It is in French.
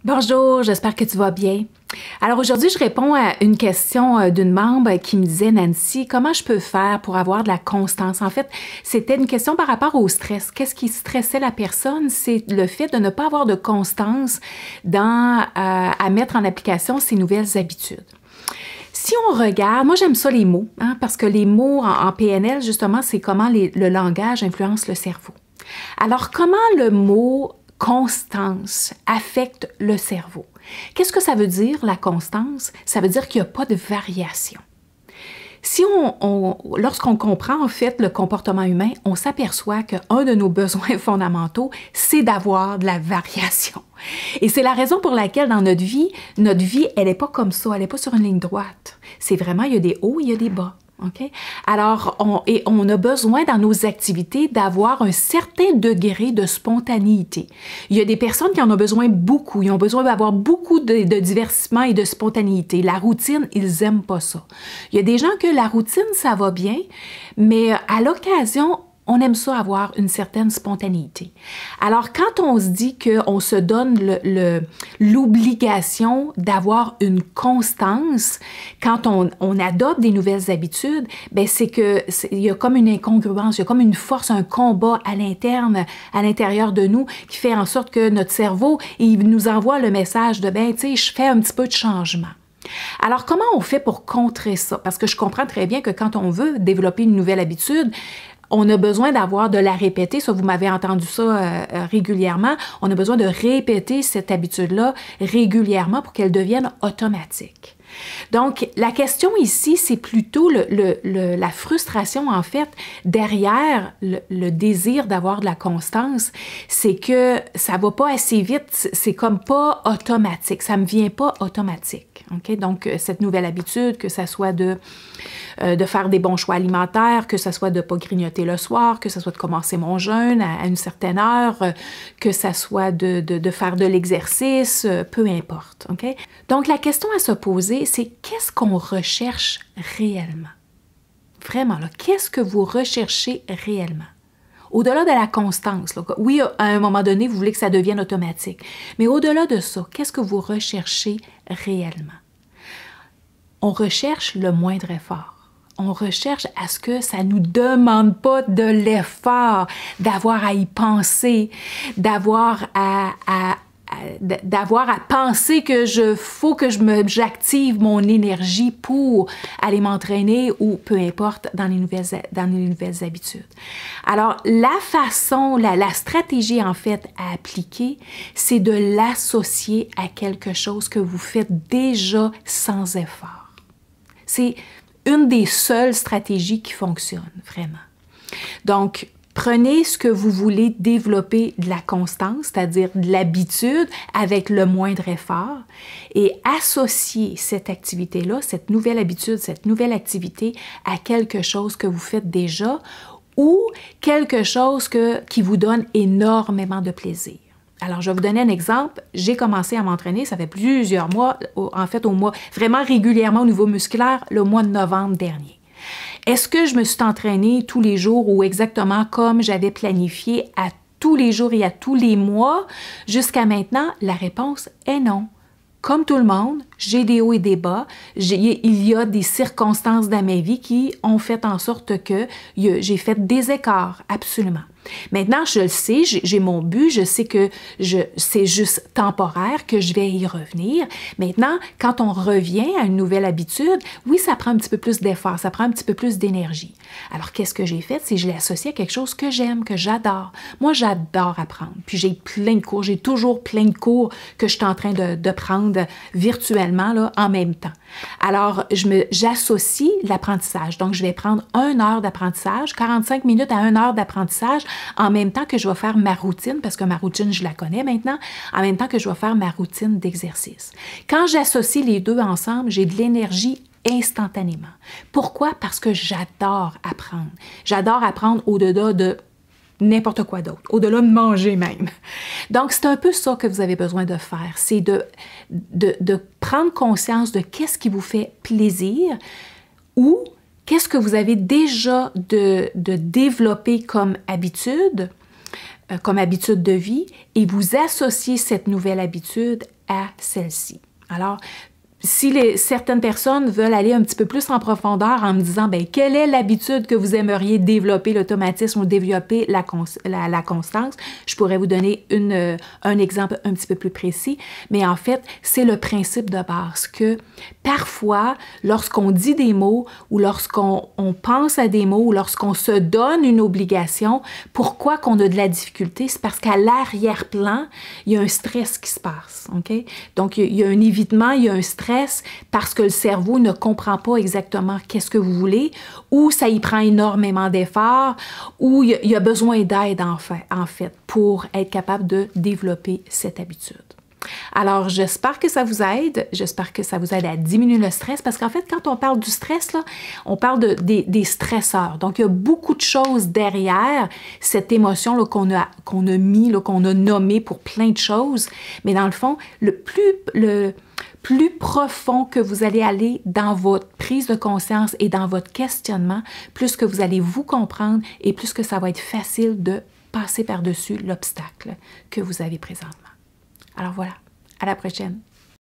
Bonjour, j'espère que tu vas bien. Alors aujourd'hui, je réponds à une question d'une membre qui me disait, Nancy, comment je peux faire pour avoir de la constance? En fait, c'était une question par rapport au stress. Qu'est-ce qui stressait la personne? C'est le fait de ne pas avoir de constance à mettre en application ses nouvelles habitudes. Si on regarde, moi j'aime ça les mots, parce que les mots en PNL, justement, c'est comment le langage influence le cerveau. Alors, comment le mot constance affecte le cerveau? Qu'est-ce que ça veut dire, la constance? Ça veut dire qu'il n'y a pas de variation. Si lorsqu'on comprend en fait le comportement humain, on s'aperçoit qu'un de nos besoins fondamentaux, c'est d'avoir de la variation. Et c'est la raison pour laquelle dans notre vie, elle n'est pas comme ça, elle n'est pas sur une ligne droite. C'est vraiment, il y a des hauts, il y a des bas. Okay? Alors, on a besoin dans nos activités d'avoir un certain degré de spontanéité. Il y a des personnes qui en ont besoin beaucoup, ils ont besoin d'avoir beaucoup de divertissement et de spontanéité. La routine, ils n'aiment pas ça. Il y a des gens que la routine, ça va bien, mais à l'occasion, on aime ça avoir une certaine spontanéité. Alors, quand on se dit qu'on se donne l'obligation d'avoir une constance, quand on adopte des nouvelles habitudes, ben c'est il y a comme une incongruence, il y a comme une force, un combat à l'intérieur de nous qui fait en sorte que notre cerveau, il nous envoie le message de, ben, tu sais, je fais un petit peu de changement. Alors, comment on fait pour contrer ça? Parce que je comprends très bien que quand on veut développer une nouvelle habitude, on a besoin d'avoir de la répéter, ça vous m'avez entendu ça régulièrement, on a besoin de répéter cette habitude-là régulièrement pour qu'elle devienne automatique. Donc, la question ici, c'est plutôt la frustration, en fait, derrière le désir d'avoir de la constance, c'est que ça va pas assez vite, c'est comme pas automatique, ça me vient pas automatique. Okay? Donc, cette nouvelle habitude, que ça soit de faire des bons choix alimentaires, que ça soit de pas grignoter le soir, que ça soit de commencer mon jeûne à une certaine heure, que ça soit de faire de l'exercice, peu importe. Okay? Donc, la question à se poser, c'est qu'est-ce qu'on recherche réellement? Vraiment, là, qu'est-ce que vous recherchez réellement? Au-delà de la constance, là, oui, à un moment donné, vous voulez que ça devienne automatique, mais au-delà de ça, qu'est-ce que vous recherchez réellement? On recherche le moindre effort. On recherche à ce que ça ne nous demande pas de l'effort, d'avoir à y penser, d'avoir à penser que faut que j'active mon énergie pour aller m'entraîner ou peu importe dans les nouvelles habitudes. Alors, la façon, la stratégie en fait à appliquer, c'est de l'associer à quelque chose que vous faites déjà sans effort. C'est une des seules stratégies qui fonctionne, vraiment. Donc, prenez ce que vous voulez développer de la constance, c'est-à-dire de l'habitude avec le moindre effort, et associez cette activité-là, cette nouvelle habitude, cette nouvelle activité à quelque chose que vous faites déjà ou quelque chose qui vous donne énormément de plaisir. Alors, je vais vous donner un exemple. J'ai commencé à m'entraîner, ça fait plusieurs mois, en fait, vraiment régulièrement au niveau musculaire, le mois de novembre dernier. Est-ce que je me suis entraînée tous les jours ou exactement comme j'avais planifié à tous les jours et à tous les mois jusqu'à maintenant? La réponse est non. Comme tout le monde, j'ai des hauts et des bas. Il y a des circonstances dans ma vie qui ont fait en sorte que j'ai fait des écarts, absolument. Maintenant, je le sais, j'ai mon but, je sais que c'est juste temporaire, que je vais y revenir. Maintenant, quand on revient à une nouvelle habitude, oui, ça prend un petit peu plus d'effort, ça prend un petit peu plus d'énergie. Alors, qu'est-ce que j'ai fait? C'est que je l'ai associé à quelque chose que j'aime, que j'adore. Moi, j'adore apprendre. Puis j'ai plein de cours, j'ai toujours plein de cours que je suis en train de prendre virtuellement là, en même temps. Alors, j'associe l'apprentissage. Donc, je vais prendre 1 heure d'apprentissage, 45 minutes à 1 heure d'apprentissage, en même temps que je vais faire ma routine, parce que ma routine, je la connais maintenant, en même temps que je vais faire ma routine d'exercice. Quand j'associe les deux ensemble, j'ai de l'énergie instantanément. Pourquoi? Parce que j'adore apprendre. J'adore apprendre au-delà de n'importe quoi d'autre, au-delà de manger même. Donc, c'est un peu ça que vous avez besoin de faire, c'est de prendre conscience de qu'est-ce qui vous fait plaisir ou qu'est-ce que vous avez déjà de développé comme habitude de vie, et vous associez cette nouvelle habitude à celle-ci. Alors, si certaines personnes veulent aller un petit peu plus en profondeur en me disant, bien, quelle est l'habitude que vous aimeriez développer, l'automatisme ou développer la constance, je pourrais vous donner un exemple un petit peu plus précis, mais en fait, c'est le principe de base que parfois, lorsqu'on dit des mots ou lorsqu'on pense à des mots ou lorsqu'on se donne une obligation, pourquoi qu'on a de la difficulté? C'est parce qu'à l'arrière-plan, il y a un stress qui se passe, OK? Donc, il y a un évitement, il y a un stress parce que le cerveau ne comprend pas exactement qu'est-ce que vous voulez, ou ça y prend énormément d'efforts, ou il y a besoin d'aide en fait, pour être capable de développer cette habitude. Alors, j'espère que ça vous aide. J'espère que ça vous aide à diminuer le stress parce qu'en fait, quand on parle du stress, là, on parle des stresseurs. Donc, il y a beaucoup de choses derrière cette émotion là, qu'on a mis, qu'on a nommé pour plein de choses. Mais dans le fond, le plus profond que vous allez aller dans votre prise de conscience et dans votre questionnement, plus que vous allez vous comprendre et plus que ça va être facile de passer par-dessus l'obstacle que vous avez présentement. Alors voilà, à la prochaine.